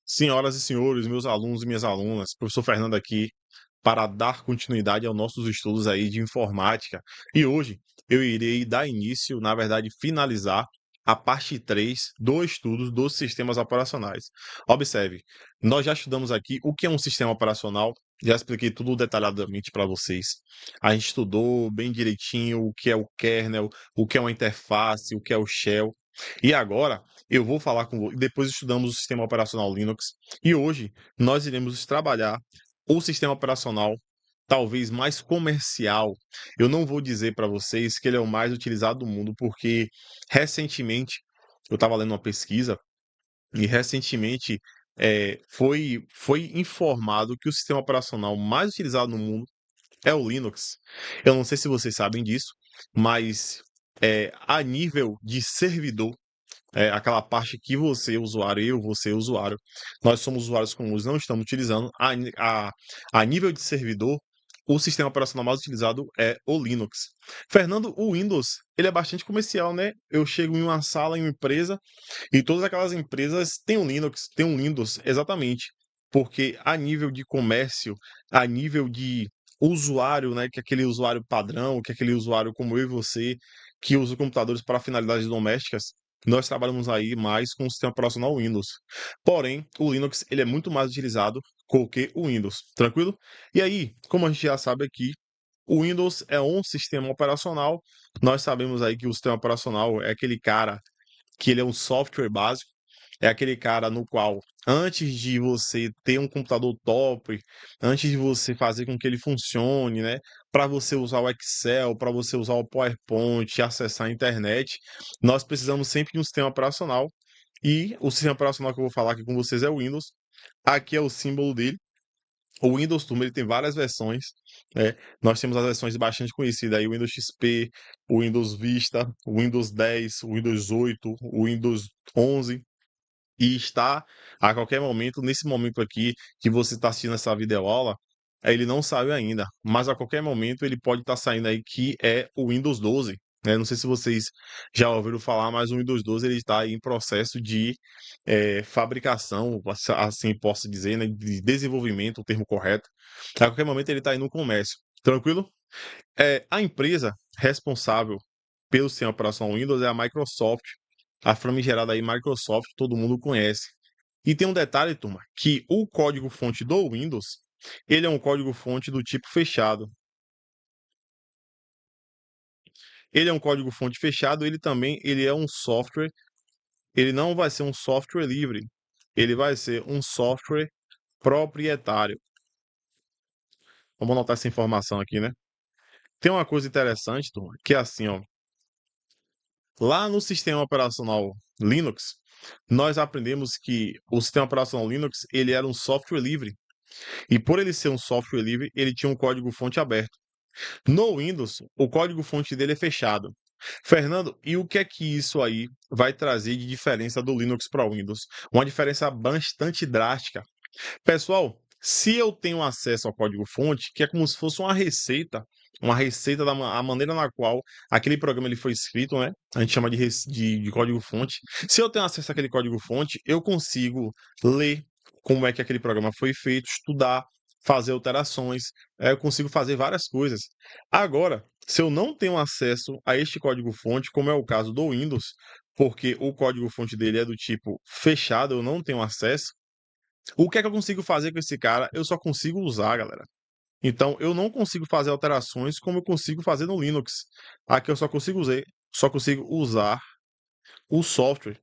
Senhoras e senhores, meus alunos e minhas alunas, professor Fernando aqui para dar continuidade aos nossos estudos aí de informática. E hoje eu irei dar início, na verdade, finalizar a parte 3 do estudo dos sistemas operacionais. Observe, nós já estudamos aqui o que é um sistema operacional, já expliquei tudo detalhadamente para vocês. A gente estudou bem direitinho o que é o kernel, o que é uma interface, o que é o shell. E agora eu vou falar com você. Depois estudamos o sistema operacional Linux. E hoje nós iremos trabalhar o sistema operacional talvez mais comercial. Eu não vou dizer para vocês que ele é o mais utilizado do mundo, porque recentemente eu estava lendo uma pesquisa e recentemente foi informado que o sistema operacional mais utilizado no mundo é o Linux. Eu não sei se vocês sabem disso, mas a nível de servidor, aquela parte que você, usuário, você, usuário, nós somos usuários comuns, não estamos utilizando, a nível de servidor, o sistema operacional mais utilizado é o Linux. Fernando, o Windows, ele é bastante comercial, né? Eu chego em uma sala, em uma empresa, e todas aquelas empresas têm um Linux, têm um Windows, exatamente. Porque a nível de comércio, a nível de usuário, né, que é aquele usuário padrão, que é aquele usuário como eu e você, que usa computadores para finalidades domésticas, nós trabalhamos aí mais com o sistema operacional Windows. Porém, o Linux ele é muito mais utilizado do que o Windows, tranquilo? E aí, como a gente já sabe aqui, o Windows é um sistema operacional. Nós sabemos aí que o sistema operacional é aquele cara que ele é um software básico, é aquele cara no qual, antes de você ter um computador top, antes de você fazer com que ele funcione, né, para você usar o Excel, para você usar o PowerPoint, acessar a internet, nós precisamos sempre de um sistema operacional. E o sistema operacional que eu vou falar aqui com vocês é o Windows. Aqui é o símbolo dele. O Windows Turbo ele tem várias versões, né? Nós temos as versões bastante conhecidas aí, o Windows XP, o Windows Vista, o Windows 10, o Windows 8, o Windows 11, e está a qualquer momento, nesse momento aqui que você está assistindo essa videoaula, ele não saiu ainda, mas a qualquer momento ele pode estar saindo aí, que é o Windows 12, né? Não sei se vocês já ouviram falar, mas o Windows 12 ele está em processo de fabricação, assim posso dizer, né? De desenvolvimento, o termo correto. A qualquer momento ele está aí no comércio, tranquilo? A empresa responsável pelo sistema operacional Windows é a Microsoft, a famigerada aí Microsoft, todo mundo conhece. E tem um detalhe, turma, que o código-fonte do Windows, ele é um código-fonte do tipo fechado. Ele é um código-fonte fechado, ele é um software, ele não vai ser um software livre, ele vai ser um software proprietário. Vamos anotar essa informação aqui, né? Tem uma coisa interessante, turma, que é assim, ó. Lá no sistema operacional Linux, nós aprendemos que o sistema operacional Linux ele era um software livre. E por ele ser um software livre, ele tinha um código-fonte aberto. No Windows, o código-fonte dele é fechado. Fernando, e o que é que isso aí vai trazer de diferença do Linux para o Windows? Uma diferença bastante drástica. Pessoal, se eu tenho acesso ao código-fonte, que é como se fosse uma receita a maneira na qual aquele programa ele foi escrito, né? A gente chama de código-fonte. Se eu tenho acesso àquele código-fonte, eu consigo ler como é que aquele programa foi feito, estudar, fazer alterações, eu consigo fazer várias coisas. Agora, se eu não tenho acesso a este código-fonte, como é o caso do Windows, porque o código-fonte dele é do tipo fechado, eu não tenho acesso, o que é que eu consigo fazer com esse cara? Eu só consigo usar, galera. Então, eu não consigo fazer alterações como eu consigo fazer no Linux. Aqui eu só consigo usar o software.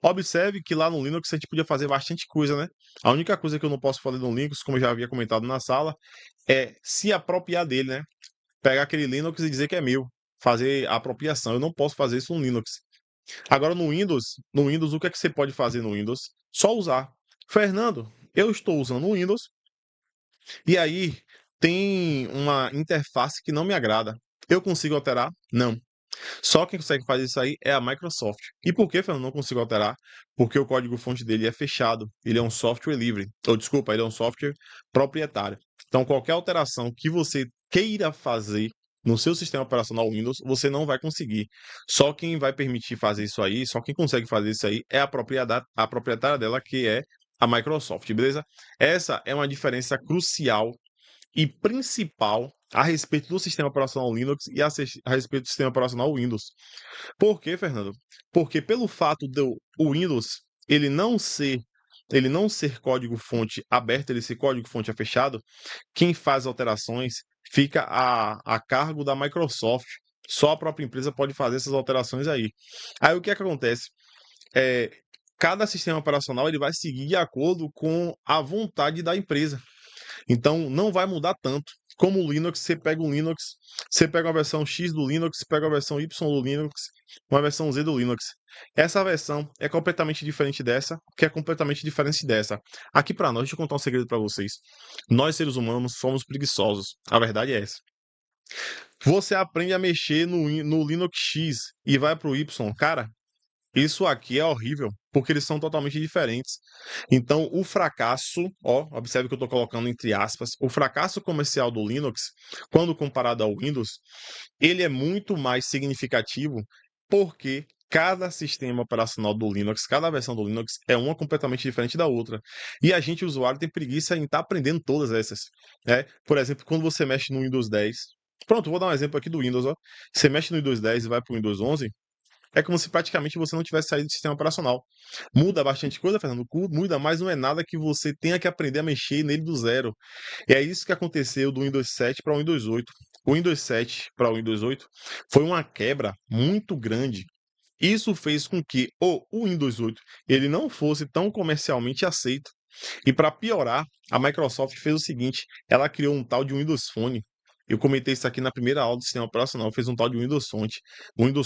Observe que lá no Linux a gente podia fazer bastante coisa, né? A única coisa que eu não posso fazer no Linux, como eu já havia comentado na sala, é se apropriar dele, né? Pegar aquele Linux e dizer que é meu. Fazer a apropriação. Eu não posso fazer isso no Linux. Agora no Windows, o que é que você pode fazer no Windows? Só usar. Fernando, eu estou usando o Windows e aí tem uma interface que não me agrada. Eu consigo alterar? Não. Só quem consegue fazer isso aí é a Microsoft. E por que, Fernando, não consigo alterar? Porque o código-fonte dele é fechado. Ele é um software livre. Ou desculpa, ele é um software proprietário. Então, qualquer alteração que você queira fazer no seu sistema operacional Windows, você não vai conseguir. Só quem vai permitir fazer isso aí, só quem consegue fazer isso aí é a proprietária dela, que é a Microsoft, beleza? Essa é uma diferença crucial e principal a respeito do sistema operacional Linux e a respeito do sistema operacional Windows. Por quê, Fernando? Porque pelo fato do o Windows ele não ser código-fonte aberto, ele ser código-fonte fechado, quem faz alterações fica a cargo da Microsoft. Só a própria empresa pode fazer essas alterações aí. Aí o que é que acontece? É, cada sistema operacional ele vai seguir de acordo com a vontade da empresa. Então não vai mudar tanto. Como o Linux, você pega o Linux, você pega a versão X do Linux, pega a versão Y do Linux, uma versão Z do Linux. Essa versão é completamente diferente dessa, que é completamente diferente dessa. Aqui para nós, deixa eu contar um segredo para vocês. Nós seres humanos somos preguiçosos. A verdade é essa. Você aprende a mexer no Linux X e vai para o Y, cara. Isso aqui é horrível, porque eles são totalmente diferentes. Então, o fracasso, ó, observe que eu estou colocando entre aspas, o fracasso comercial do Linux, quando comparado ao Windows, ele é muito mais significativo porque cada sistema operacional do Linux, cada versão do Linux é uma completamente diferente da outra. E a gente, usuário, tem preguiça em estar aprendendo todas essas, né? Por exemplo, quando você mexe no Windows 10, pronto, vou dar um exemplo aqui do Windows, ó. Você mexe no Windows 10 e vai para o Windows 11, é como se praticamente você não tivesse saído do sistema operacional. Muda bastante coisa, Fernando. Muda, mas não é nada que você tenha que aprender a mexer nele do zero. E é isso que aconteceu do Windows 7 para o Windows 8. O Windows 7 para o Windows 8 foi uma quebra muito grande. Isso fez com que o Windows 8 ele não fosse tão comercialmente aceito. E para piorar, a Microsoft fez o seguinte: ela criou um tal de Windows Phone. Eu comentei isso aqui na primeira aula do sistema operacional, fez um tal de Windows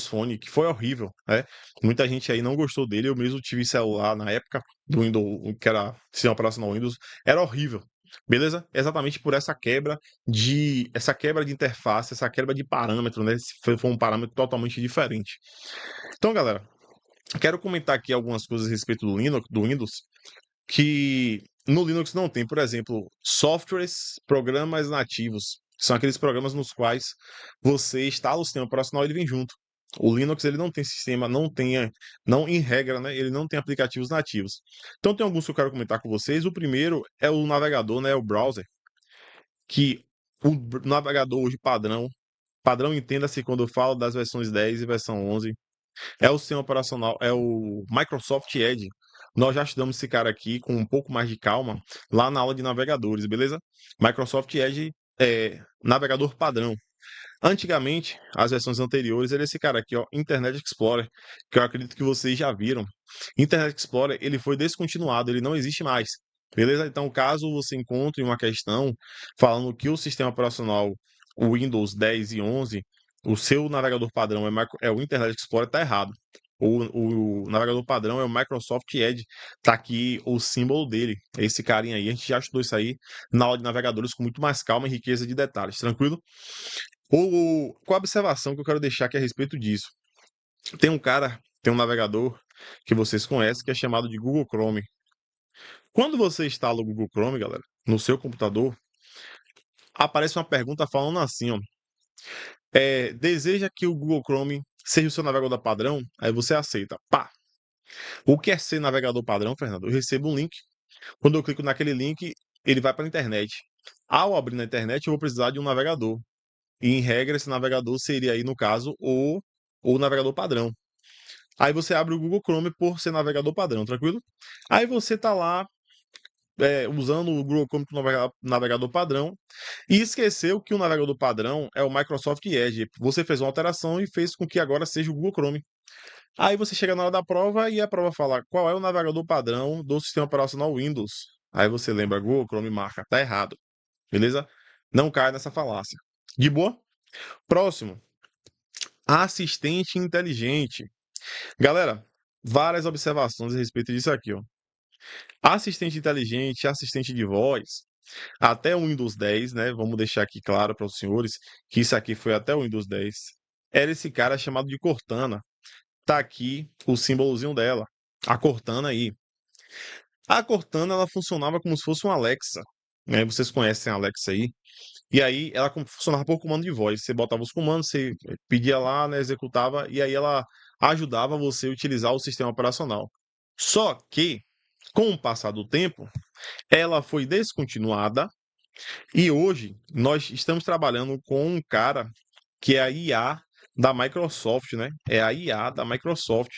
Phone, que foi horrível, né? Muita gente aí não gostou dele, eu mesmo tive celular na época do Windows, que era sistema operacional Windows, era horrível. Beleza? Exatamente por essa quebra de interface, essa quebra de parâmetro, né? Foi um parâmetro totalmente diferente. Então, galera, quero comentar aqui algumas coisas a respeito do Linux, do Windows, que no Linux não tem, por exemplo, softwares, programas nativos. São aqueles programas nos quais você instala o sistema operacional e ele vem junto. O Linux ele não tem sistema, não em regra, né? Ele não tem aplicativos nativos. Então tem alguns que eu quero comentar com vocês. O primeiro é o navegador, né? O browser, que o navegador hoje padrão entenda-se quando eu falo das versões 10 e versão 11, é o sistema operacional, é o Microsoft Edge. Nós já estudamos esse cara aqui com um pouco mais de calma lá na aula de navegadores, beleza? Microsoft Edge é navegador padrão. Antigamente, as versões anteriores, era esse cara aqui, ó, Internet Explorer, que eu acredito que vocês já viram. Internet Explorer, ele foi descontinuado, ele não existe mais. Beleza? Então, caso você encontre uma questão falando que o sistema operacional, o Windows 10 e 11, o seu navegador padrão é o Internet Explorer, tá errado. O navegador padrão é o Microsoft Edge. Tá aqui o símbolo dele. É esse carinha aí. A gente já estudou isso aí na aula de navegadores com muito mais calma e riqueza de detalhes. Tranquilo? Qual a observação que eu quero deixar aqui a respeito disso? Tem um navegador que vocês conhecem que é chamado de Google Chrome. Quando você instala o Google Chrome, galera, no seu computador, aparece uma pergunta falando assim, ó. Deseja que o Google Chrome seja o seu navegador padrão? Aí você aceita. Pá! O que é ser navegador padrão, Fernando? Eu recebo um link. Quando eu clico naquele link, ele vai para a internet. Ao abrir na internet, eu vou precisar de um navegador. E, em regra, esse navegador seria aí, no caso, o navegador padrão. Aí você abre o Google Chrome por ser navegador padrão, tranquilo? Aí você tá lá usando o Google Chrome como navegador padrão e esqueceu que o navegador padrão é o Microsoft Edge. Você fez uma alteração e fez com que agora seja o Google Chrome. Aí você chega na hora da prova e a prova fala qual é o navegador padrão do sistema operacional Windows. Aí você lembra Google Chrome, marca, tá errado. Beleza? Não cai nessa falácia. De boa? Próximo. Assistente inteligente. Galera, várias observações a respeito disso aqui, ó. Assistente inteligente, assistente de voz, até o Windows 10, né? Vamos deixar aqui claro para os senhores que isso aqui foi até o Windows 10. Era esse cara chamado de Cortana. Tá aqui o símbolozinho dela, a Cortana aí. A Cortana ela funcionava como se fosse uma Alexa, né? Vocês conhecem a Alexa aí? E aí ela funcionava por comando de voz. Você botava os comandos, você pedia lá, né, executava, e aí ela ajudava você a utilizar o sistema operacional. Só que Com o passar do tempo, ela foi descontinuada e hoje nós estamos trabalhando com um cara que é a IA da Microsoft, né? É a IA da Microsoft,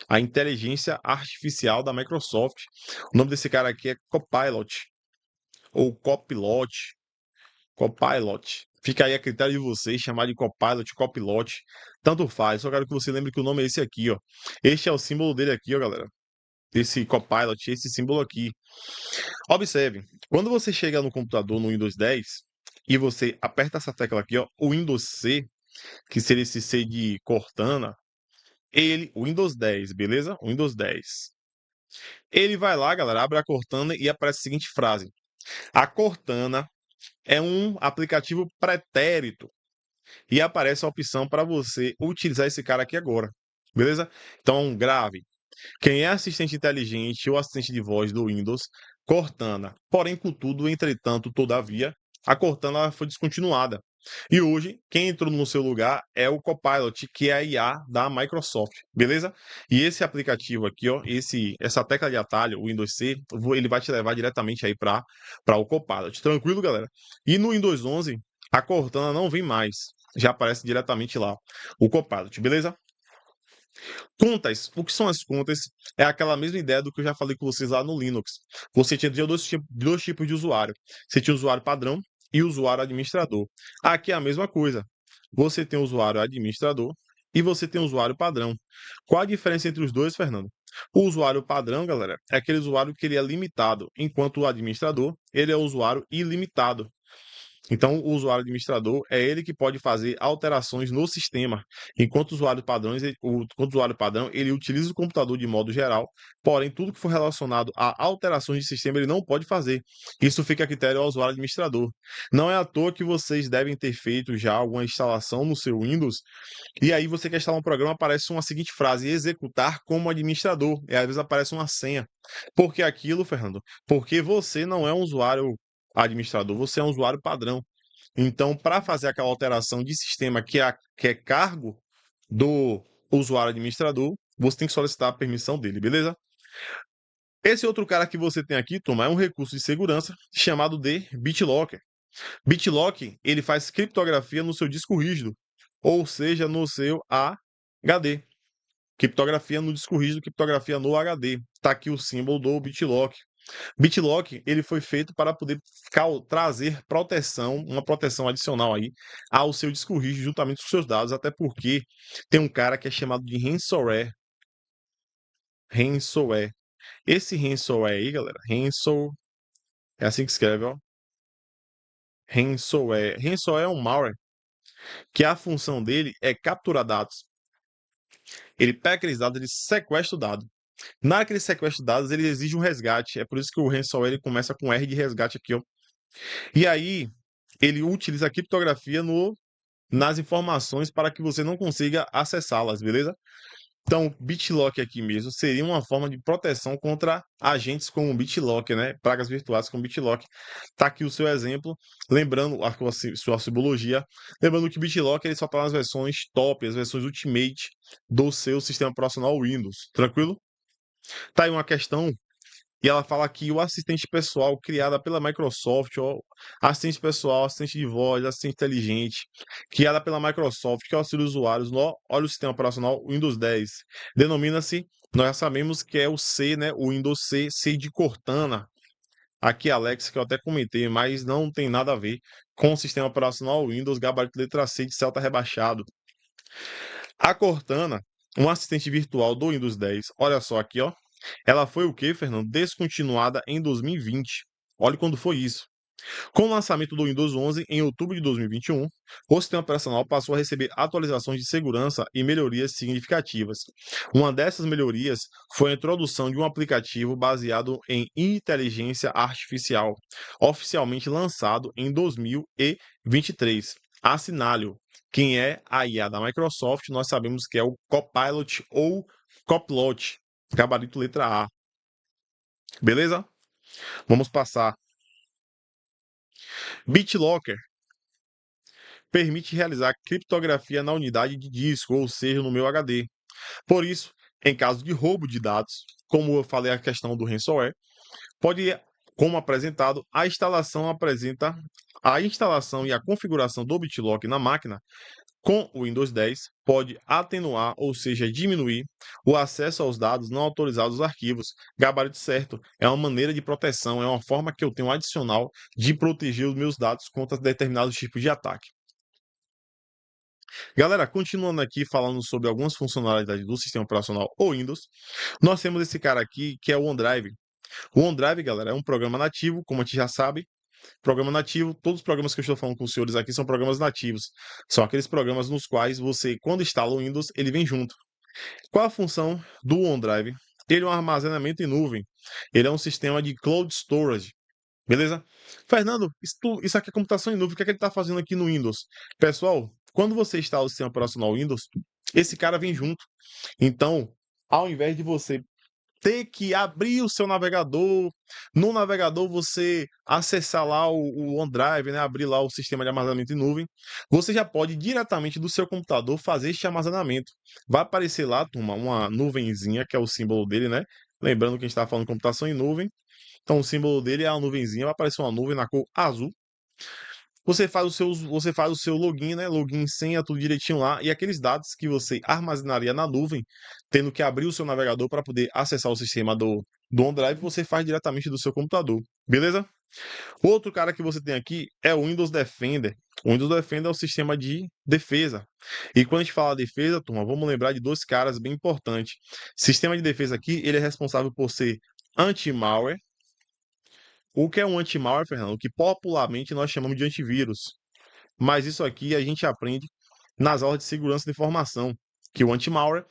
a inteligência artificial da Microsoft. O nome desse cara aqui é Copilot ou Copilot, Copilot. Fica aí a critério de vocês, chamar de Copilot, Copilot, tanto faz. Só quero que você lembre que o nome é esse aqui, ó. Este é o símbolo dele aqui, ó, galera. Esse Copilot, esse símbolo aqui. Observe, quando você chega no computador no Windows 10 e você aperta essa tecla aqui, ó, o Windows C, que seria esse C de Cortana, o Windows 10, beleza? O Windows 10. Ele vai lá, galera, abre a Cortana e aparece a seguinte frase: a Cortana é um aplicativo pretérito e aparece a opção para você utilizar esse cara aqui agora, beleza? Então, grave. Quem é assistente inteligente ou assistente de voz do Windows, Cortana. Porém, contudo, entretanto, todavia, a Cortana foi descontinuada. E hoje, quem entrou no seu lugar é o Copilot, que é a IA da Microsoft, beleza? E esse aplicativo aqui, ó, essa tecla de atalho, o Windows C, ele vai te levar diretamente aí para o Copilot. Tranquilo, galera? E no Windows 11, a Cortana não vem mais. Já aparece diretamente lá o Copilot, beleza? Contas. O que são as contas? É aquela mesma ideia do que eu já falei com vocês lá no Linux. Você tinha dois tipos de usuário. Você tinha o usuário padrão e o usuário administrador. Aqui é a mesma coisa. Você tem o usuário administrador e você tem o usuário padrão. Qual a diferença entre os dois, Fernando? O usuário padrão, galera, é aquele usuário que ele é limitado, enquanto o administrador, ele é o usuário ilimitado. Então, o usuário administrador é ele que pode fazer alterações no sistema, enquanto o usuário padrão, ele utiliza o computador de modo geral, porém, tudo que for relacionado a alterações de sistema, ele não pode fazer. Isso fica a critério ao usuário administrador. Não é à toa que vocês devem ter feito já alguma instalação no seu Windows, e aí você quer instalar um programa, aparece uma seguinte frase: executar como administrador, e às vezes aparece uma senha. Por que aquilo, Fernando? Porque você não é um usuário administrador, você é um usuário padrão. Então, para fazer aquela alteração de sistema que é cargo do usuário administrador, você tem que solicitar a permissão dele, beleza? Esse outro cara que você tem aqui, Tom, é um recurso de segurança chamado de BitLocker. BitLocker, ele faz criptografia no seu disco rígido, ou seja, no seu HD. Criptografia no disco rígido, criptografia no HD. Está aqui o símbolo do BitLocker. BitLocker, ele foi feito para poder trazer proteção, uma proteção adicional aí ao seu disco rígido juntamente com seus dados, até porque tem um cara que é chamado de ransomware. Ransomware. Esse ransomware aí, galera, é assim que escreve, ó. Ransomware. Ransomware é um malware que a função dele é capturar dados. Ele pega aqueles dados, ele sequestra o dado. Naquele sequestro de dados, ele exige um resgate. É por isso que o ransomware ele começa com R de resgate aqui, ó. E aí, ele utiliza a criptografia nas informações para que você não consiga acessá-las, beleza? Então, BitLocker aqui mesmo seria uma forma de proteção contra agentes como o BitLocker, né? Pragas virtuais como BitLocker. Tá aqui o seu exemplo, lembrando a sua simbologia, lembrando que o BitLocker ele só está nas versões top, as versões Ultimate do seu sistema operacional Windows, tranquilo? Tá aí uma questão e ela fala que o assistente pessoal criada pela Microsoft, ó, assistente pessoal, assistente de voz, assistente inteligente, criada pela Microsoft, que auxilia usuários no olha o sistema operacional Windows 10. Denomina-se, nós já sabemos que é o C, né? O Windows C, C de Cortana. Aqui, Alex, que eu até comentei, mas não tem nada a ver com o sistema operacional Windows, gabarito letra C de Celta rebaixado. A Cortana, um assistente virtual do Windows 10, olha só aqui, ó. Ela foi o quê, Fernando? Descontinuada em 2020. Olha quando foi isso. Com o lançamento do Windows 11 em outubro de 2021, o sistema operacional passou a receber atualizações de segurança e melhorias significativas. Uma dessas melhorias foi a introdução de um aplicativo baseado em inteligência artificial, oficialmente lançado em 2023. Assinale-o. Quem é a IA da Microsoft, nós sabemos que é o Copilot ou Copilot, gabarito letra A. Beleza? Vamos passar. BitLocker permite realizar criptografia na unidade de disco, ou seja, no meu HD. Por isso, Em caso de roubo de dados, como eu falei a questão do ransomware, pode, como apresentado, a instalação apresenta a instalação e a configuração do BitLock na máquina com o Windows 10 pode atenuar, ou seja, diminuir o acesso aos dados não autorizados dos arquivos. Gabarito certo é uma maneira de proteção, é uma forma que eu tenho adicional de proteger os meus dados contra determinados tipos de ataque. Galera, continuando aqui falando sobre algumas funcionalidades do sistema operacional ou Windows, nós temos esse cara aqui que é o OneDrive. O OneDrive, galera, é um programa nativo, como a gente já sabe. Programa nativo, todos os programas que eu estou falando com os senhores aqui são programas nativos. São aqueles programas nos quais você, quando instala o Windows, ele vem junto. Qual a função do OneDrive? Ele é um armazenamento em nuvem. Ele é um sistema de cloud storage. Beleza? Fernando, isso aqui é computação em nuvem. O que é que ele está fazendo aqui no Windows? Pessoal, quando você instala o sistema operacional Windows, esse cara vem junto. Então, ao invés de você ter que abrir o seu navegador, no navegador você acessar lá o OneDrive, né, abrir lá o sistema de armazenamento em nuvem, você já pode diretamente do seu computador fazer este armazenamento. Vai aparecer lá, turma, uma nuvenzinha, que é o símbolo dele, né? Lembrando que a gente está falando de computação em nuvem. Então o símbolo dele é a nuvenzinha, vai aparecer uma nuvem na cor azul. Você faz o seu login, né? Login, senha, tudo direitinho lá. E aqueles dados que você armazenaria na nuvem, tendo que abrir o seu navegador para poder acessar o sistema do OneDrive, você faz diretamente do seu computador. Beleza? Outro cara que você tem aqui é o Windows Defender. O Windows Defender é o sistema de defesa. E quando a gente fala defesa, turma, vamos lembrar de dois caras bem importantes. Sistema de defesa aqui, ele é responsável por ser anti-malware. O que é um anti-malware, Fernando? O que popularmente nós chamamos de antivírus. Mas isso aqui a gente aprende nas aulas de segurança da informação, que o anti-malware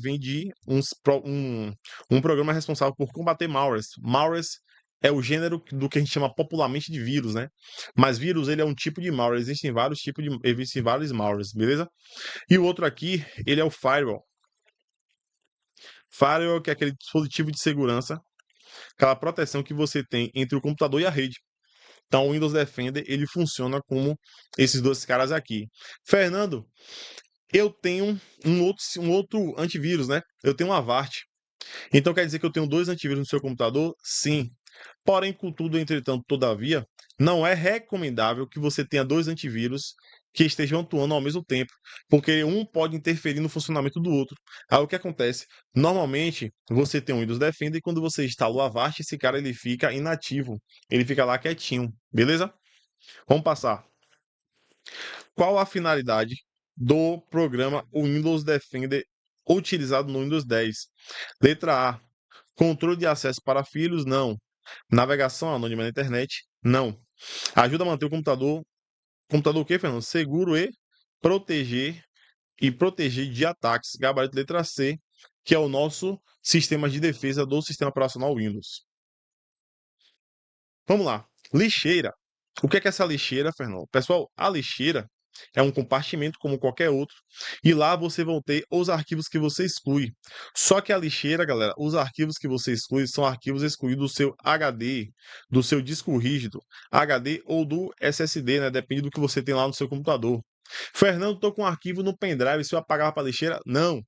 vem de um programa responsável por combater malwares. Malwares é o gênero do que a gente chama popularmente de vírus, né? Mas vírus, ele é um tipo de malware, existem vários malwares, beleza? E o outro aqui, ele é o firewall. Firewall, que é aquele dispositivo de segurança, aquela proteção que você tem entre o computador e a rede. Então, o Windows Defender, ele funciona como esses dois caras aqui. Fernando, eu tenho um outro antivírus, né? Eu tenho um Avast. Então, quer dizer que eu tenho dois antivírus no seu computador? Sim. Porém, contudo, entretanto, todavia, não é recomendável que você tenha dois antivírus que estejam atuando ao mesmo tempo, porque um pode interferir no funcionamento do outro. Aí o que acontece? Normalmente, você tem um Windows Defender e quando você instala o Avast, esse cara ele fica inativo, ele fica lá quietinho, beleza? Vamos passar. Qual a finalidade do programa Windows Defender utilizado no Windows 10? Letra A. Controle de acesso para filhos? Não. Navegação anônima na internet? Não. Ajuda a manter o computador. Computador o quê, Fernando? Seguro proteger proteger de ataques. Gabarito letra C, que é o nosso sistema de defesa do sistema operacional Windows. Vamos lá. Lixeira. O que é essa lixeira, Fernando? Pessoal, a lixeira é um compartimento como qualquer outro, e lá você vai ter os arquivos que você exclui. Só que a lixeira, galera, os arquivos que você exclui são arquivos excluídos do seu HD, do seu disco rígido, HD ou do SSD, né? Depende do que você tem lá no seu computador. Fernando, estou com um arquivo no pendrive, se eu apagar para a lixeira? Não,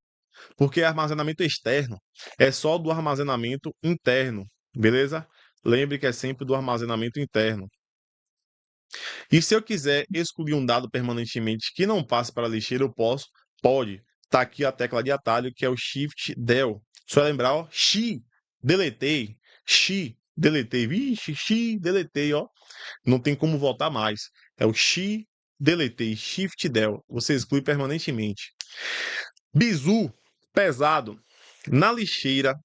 porque é armazenamento externo. É só do armazenamento interno, beleza? Lembre que é sempre do armazenamento interno. E se eu quiser excluir um dado permanentemente que não passe para a lixeira, eu posso? Pode. Tá aqui a tecla de atalho, que é o Shift Del. Só lembrar, ó, deletei, vixe, deletei, ó. Não tem como voltar mais. É o deletei, Shift Del. Você exclui permanentemente. Bizu, pesado. Na lixeira,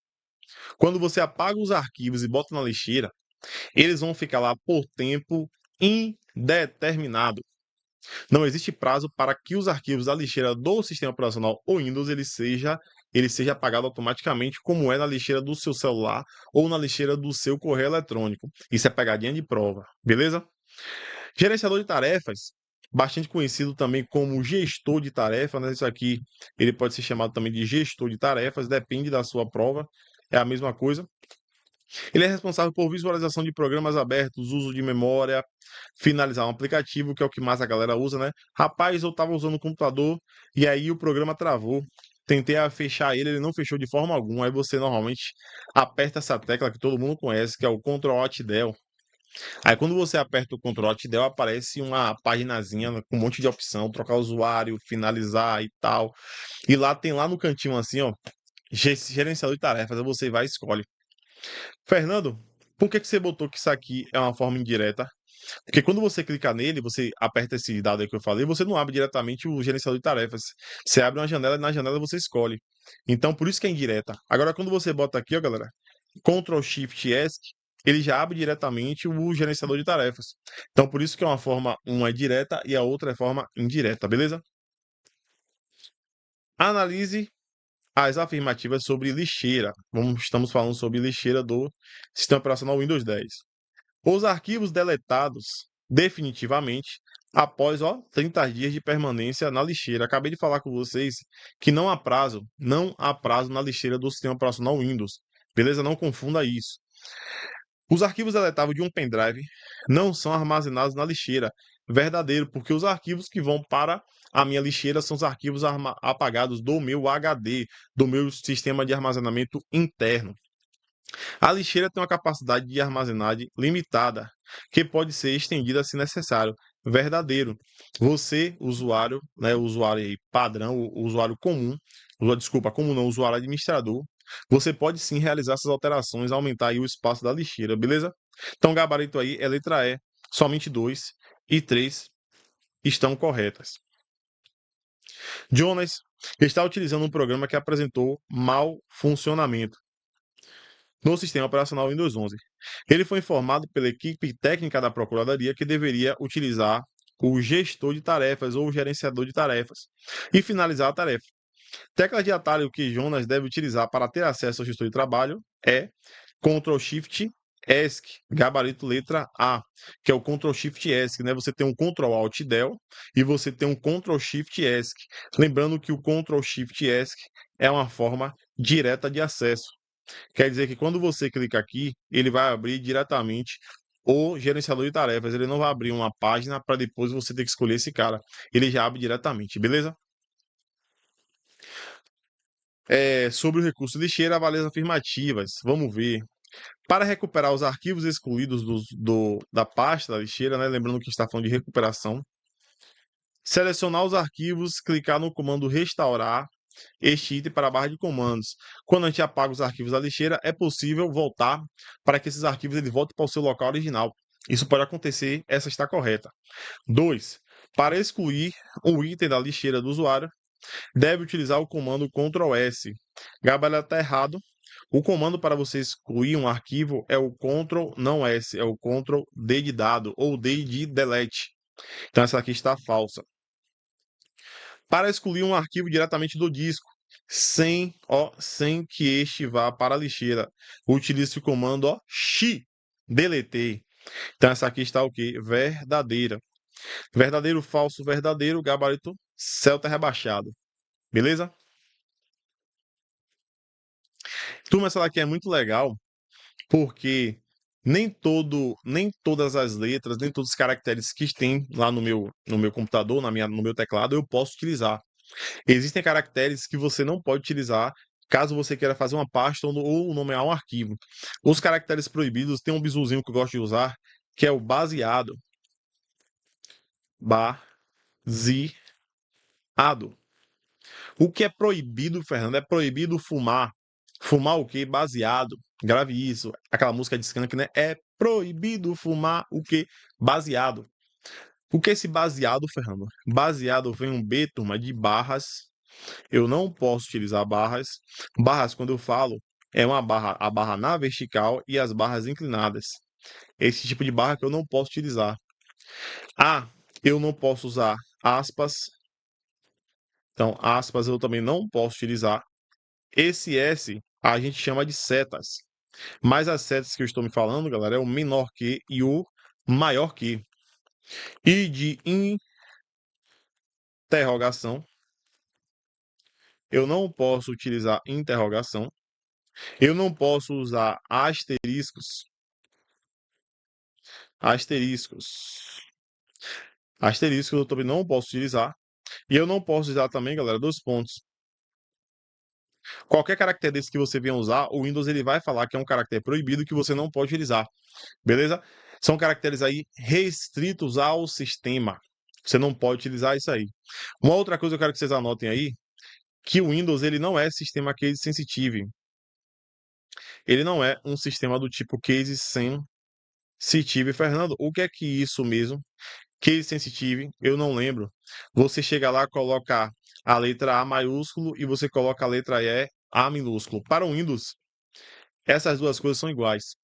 quando você apaga os arquivos e bota na lixeira, eles vão ficar lá por tempo indeterminado. Não existe prazo para que os arquivos da lixeira do sistema operacional ou Windows ele seja apagado automaticamente, como é na lixeira do seu celular ou na lixeira do seu correio eletrônico. Isso é pegadinha de prova, beleza? Gerenciador de tarefas, bastante conhecido também como gestor de tarefas, né? Isso aqui ele pode ser chamado também de gestor de tarefas, depende da sua prova, é a mesma coisa. Ele é responsável por visualização de programas abertos, uso de memória, finalizar um aplicativo, que é o que mais a galera usa, né? Rapaz, eu estava usando o computador e aí o programa travou. tentei fechar ele não fechou de forma alguma. Aí você normalmente aperta essa tecla que todo mundo conhece, que é o Ctrl Alt Del. Aí quando você aperta o Ctrl Alt Del, aparece uma paginazinha com um monte de opção, trocar usuário, finalizar e tal. E lá tem lá no cantinho assim, ó, gerenciador de tarefas. Aí você vai e escolhe. Fernando, por que você botou que isso aqui é uma forma indireta? Porque quando você clicar nele, você aperta esse dado aí que eu falei, você não abre diretamente o gerenciador de tarefas. Você abre uma janela e na janela você escolhe. Então, por isso que é indireta. Agora, quando você bota aqui, ó, galera, Ctrl Shift ESC, ele já abre diretamente o gerenciador de tarefas. Então, por isso que é uma é direta e a outra é forma indireta, beleza? Analise as afirmativas sobre lixeira. Estamos falando sobre lixeira do sistema operacional Windows 10. Os arquivos deletados definitivamente após 30 dias de permanência na lixeira. Acabei de falar com vocês que não há prazo na lixeira do sistema operacional Windows. Beleza? Não confunda isso. Os arquivos deletáveis de um pendrive não são armazenados na lixeira. Verdadeiro, porque os arquivos que vão para a minha lixeira são os arquivos apagados do meu HD, do meu sistema de armazenamento interno. A lixeira tem uma capacidade de armazenagem limitada, que pode ser estendida se necessário. Verdadeiro. Você, usuário, né, o usuário aí padrão, o usuário comum, comum não, o usuário administrador, você pode sim realizar essas alterações, aumentar aí o espaço da lixeira, beleza? Então, o gabarito aí é letra E, somente 2 e 3 estão corretas. Jonas está utilizando um programa que apresentou mau funcionamento no sistema operacional Windows 11. Ele foi informado pela equipe técnica da Procuradoria que deveria utilizar o gestor de tarefas ou o gerenciador de tarefas e finalizar a tarefa. Tecla de atalho que Jonas deve utilizar para ter acesso ao gestor de trabalho é Ctrl Shift ESC, gabarito letra A, que é o Ctrl Shift ESC, né? Você tem um Ctrl Alt Del e você tem um Ctrl Shift ESC. Lembrando que o Ctrl Shift ESC é uma forma direta de acesso. Quer dizer que quando você clica aqui, ele vai abrir diretamente o gerenciador de tarefas. Ele não vai abrir uma página para depois você ter que escolher esse cara. Ele já abre diretamente, beleza? Sobre o recurso lixeira, avalias afirmativas. Vamos ver. Para recuperar os arquivos excluídos da pasta da lixeira, né? Lembrando que está falando de recuperação. Selecionar os arquivos, clicar no comando restaurar este item para a barra de comandos. Quando a gente apaga os arquivos da lixeira, é possível voltar para que esses arquivos eles voltem para o seu local original. Isso pode acontecer, essa está correta. 2. Para excluir um item da lixeira do usuário, deve utilizar o comando Ctrl S. Gabriel está errado. O comando para você excluir um arquivo é o Ctrl, não S, é o Ctrl D de dado ou D de delete. Então essa aqui está falsa. Para excluir um arquivo diretamente do disco, sem que este vá para a lixeira, utilize o comando x deletei. Então essa aqui está o quê? Verdadeira. Verdadeiro, falso, verdadeiro, gabarito celta rebaixado. Beleza? Turma, essa daqui é muito legal, porque nem todas as letras, nem todos os caracteres que tem lá no meu computador, no meu teclado, eu posso utilizar. Existem caracteres que você não pode utilizar caso você queira fazer uma pasta ou nomear um arquivo. Os caracteres proibidos tem um bizuzinho que eu gosto de usar, que é o baseado. Baseado. O que é proibido, Fernando? É proibido fumar. Fumar o quê? Baseado. Grave isso. Aquela música de Skank, né? É proibido fumar o quê? Baseado. O que é esse baseado, Fernando? Baseado vem um B, turma, de barras. Eu não posso utilizar barras. Barras, quando eu falo, é uma barra, a barra na vertical e as barras inclinadas. Esse tipo de barra que eu não posso utilizar. Eu não posso usar aspas. Então, aspas eu também não posso utilizar. Esse S a gente chama de setas. Mas as setas que eu estou me falando, galera, é o menor que e o maior que. E de interrogação, eu não posso utilizar interrogação. Eu não posso usar asteriscos. Asteriscos. Asteriscos eu também não posso utilizar. E eu não posso usar também, galera, 2 pontos. Qualquer caractere desse que você venha usar, o Windows ele vai falar que é um caractere proibido que você não pode utilizar, beleza? São caracteres aí restritos ao sistema. Você não pode utilizar isso aí. Uma outra coisa que eu quero que vocês anotem aí, que o Windows ele não é sistema case sensitive. Ele não é um sistema do tipo case sensitive. Fernando, o que é que isso mesmo? Case sensitive, eu não lembro. Você chega lá, coloca a letra A maiúsculo e você coloca a letra E A minúsculo. Para o Windows, essas duas coisas são iguais.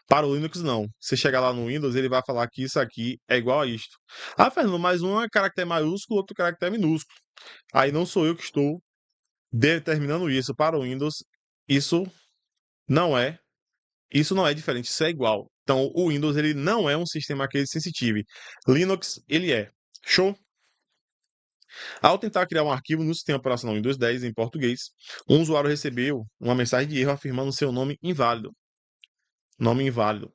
Para o Linux, não. Você chegar lá no Windows, ele vai falar que isso aqui é igual a isto. Ah, Fernando, mas um é caractere maiúsculo, outro caractere minúsculo. Aí não sou eu que estou determinando isso. Para o Windows, isso não é, isso não é diferente, isso é igual. Então, o Windows ele não é um sistema case sensitive. Linux, ele é. Show? Ao tentar criar um arquivo no sistema operacional Windows 10 em português, um usuário recebeu uma mensagem de erro afirmando seu nome inválido. Nome inválido.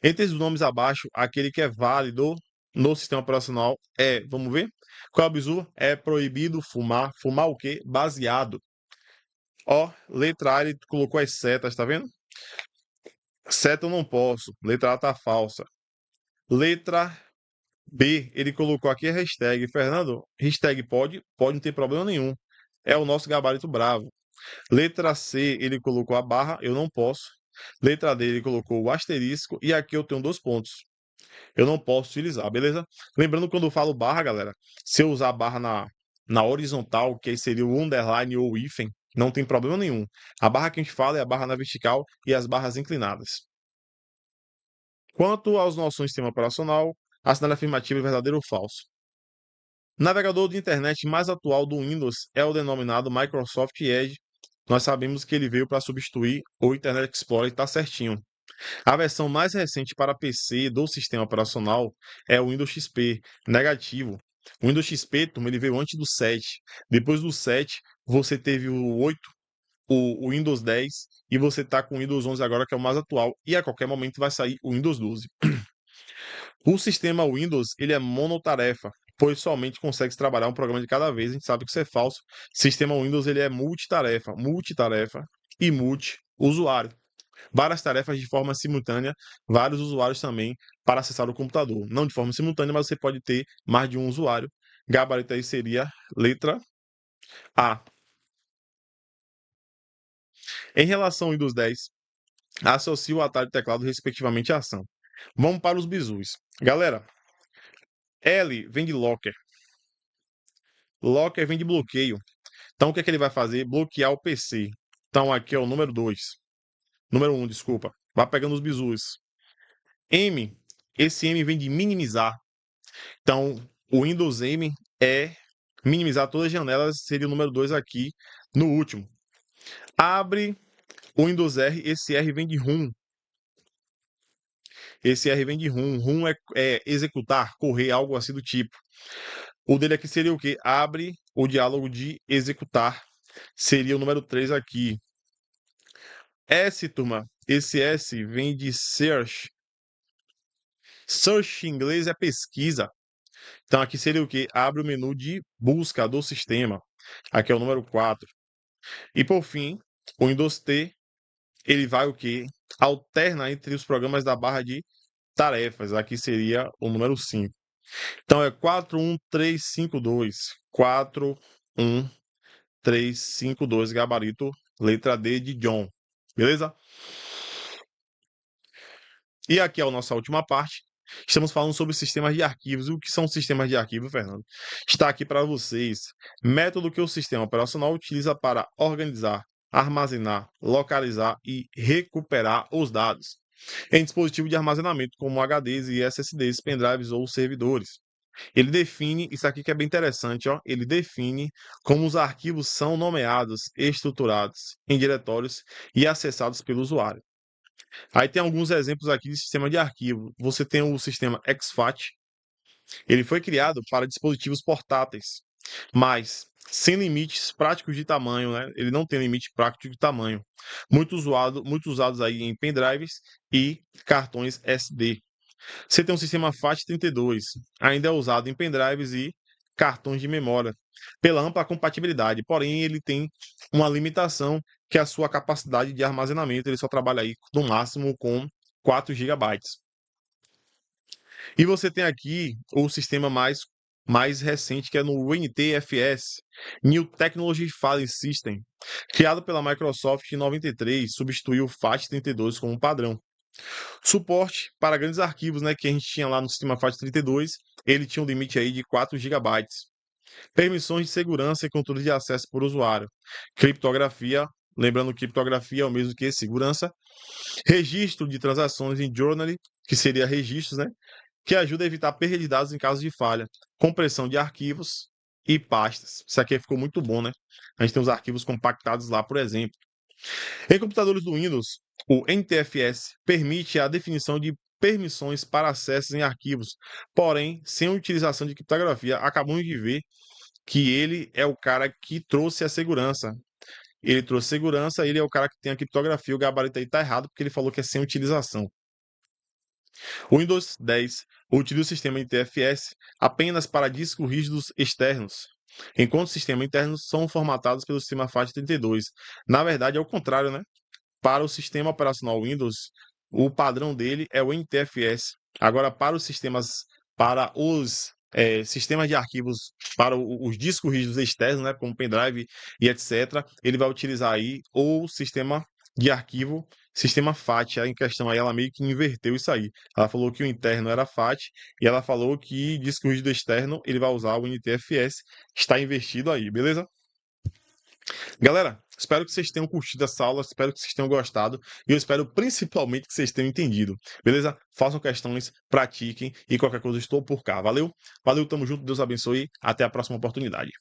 Entre os nomes abaixo, aquele que é válido no sistema operacional é, vamos ver? Qual é o bizu? É proibido fumar. Fumar o quê? Baseado. Ó, letra A, ele colocou as setas, tá vendo? Seta eu não posso. Letra A tá falsa. Letra B, ele colocou aqui a hashtag. Fernando, hashtag pode? Pode, não ter problema nenhum. É o nosso gabarito bravo. Letra C, ele colocou a barra, eu não posso. Letra D, ele colocou o asterisco. E aqui eu tenho 2 pontos. Eu não posso utilizar, beleza? Lembrando, quando eu falo barra, galera, se eu usar barra na horizontal, que aí seria o underline ou o hífen, não tem problema nenhum. A barra que a gente fala é a barra na vertical e as barras inclinadas. Quanto aos noções de sistema operacional, assinale afirmativo, verdadeiro ou falso. O navegador de internet mais atual do Windows é o denominado Microsoft Edge. Nós sabemos que ele veio para substituir o Internet Explorer, está certinho. A versão mais recente para PC do sistema operacional é o Windows XP, negativo. O Windows XP, turma, ele veio antes do 7. Depois do 7, você teve o 8, o Windows 10, e você está com o Windows 11 agora, que é o mais atual, e a qualquer momento vai sair o Windows 12. O sistema Windows, ele é monotarefa, pois somente consegue trabalhar um programa de cada vez. A gente sabe que isso é falso. Sistema Windows, ele é multitarefa e multi-usuário. Várias tarefas de forma simultânea, vários usuários também para acessar o computador. Não de forma simultânea, mas você pode ter mais de um usuário. Gabarito aí seria letra A. Em relação ao Windows 10, associe o atalho de teclado respectivamente à ação. Vamos para os bizus. Galera, L vem de locker. Locker vem de bloqueio. Então, o que é que ele vai fazer? Bloquear o PC. Então, aqui é o número 2. Número 1, desculpa. Vai pegando os bizus. M, esse M vem de minimizar. Então, o Windows M é minimizar todas as janelas, seria o número 2 aqui no último. Abre o Windows R, esse R vem de RUM. Esse R vem de RUM. RUM é executar, correr, algo assim do tipo. O dele aqui seria o quê? Abre o diálogo de executar. Seria o número 3 aqui. S, turma. Esse S vem de search. Search em inglês é pesquisa. Então aqui seria o quê? Abre o menu de busca do sistema. Aqui é o número 4. E por fim, o Windows T, ele vai o quê? Alterna entre os programas da barra de tarefas. Aqui seria o número 5. Então é 41352. 41352, gabarito, letra D de John. Beleza? E aqui é a nossa última parte. Estamos falando sobre sistemas de arquivos. O que são sistemas de arquivo, Fernando? Está aqui para vocês. Método que o sistema operacional utiliza para organizar, armazenar, localizar e recuperar os dados em dispositivo de armazenamento, como HDs e SSDs, pendrives ou servidores. Ele define, isso aqui que é bem interessante, ó, ele define como os arquivos são nomeados, estruturados em diretórios e acessados pelo usuário. Aí tem alguns exemplos aqui de sistema de arquivo. Você tem o sistema exFAT. Ele foi criado para dispositivos portáteis, mas sem limites práticos de tamanho, né? Ele não tem limite prático de tamanho. Muito usados aí em pendrives e cartões SD. Você tem um sistema FAT32, ainda é usado em pendrives e cartões de memória, pela ampla compatibilidade. Porém, ele tem uma limitação, que é a sua capacidade de armazenamento. Ele só trabalha aí no máximo com 4 gigabytes. E você tem aqui o sistema mais recente, que é no NTFS, New Technology File System, criado pela Microsoft em 93, substituiu o FAT32 como padrão. Suporte para grandes arquivos, né, que a gente tinha lá no sistema FAT32, ele tinha um limite aí de 4 gigabytes. Permissões de segurança e controle de acesso por usuário. Criptografia, lembrando que criptografia é o mesmo que segurança. Registro de transações em Journal, que seria registros, né, que ajuda a evitar perda de dados em caso de falha. Compressão de arquivos e pastas. Isso aqui ficou muito bom, né? A gente tem os arquivos compactados lá, por exemplo. Em computadores do Windows, o NTFS permite a definição de permissões para acessos em arquivos, porém, sem utilização de criptografia. Acabamos de ver que ele é o cara que trouxe a segurança. Ele trouxe segurança, ele é o cara que tem a criptografia. O gabarito aí está errado, porque ele falou que é sem utilização. O Windows 10 utiliza o sistema NTFS apenas para discos rígidos externos, enquanto os sistemas internos são formatados pelo sistema FAT32. Na verdade, é o contrário, né? Para o sistema operacional Windows, o padrão dele é o NTFS. Agora, para os sistemas de arquivos, para os discos rígidos externos, né, como pendrive e etc., ele vai utilizar aí o sistema de arquivo, sistema FAT. Em questão aí, ela meio que inverteu isso aí. Ela falou que o interno era FAT e ela falou que disco rígido externo ele vai usar o NTFS. Está invertido aí, beleza? Galera, espero que vocês tenham curtido essa aula, espero que vocês tenham gostado e eu espero principalmente que vocês tenham entendido, beleza? Façam questões, pratiquem e qualquer coisa estou por cá, valeu? Valeu, tamo junto, Deus abençoe, até a próxima oportunidade.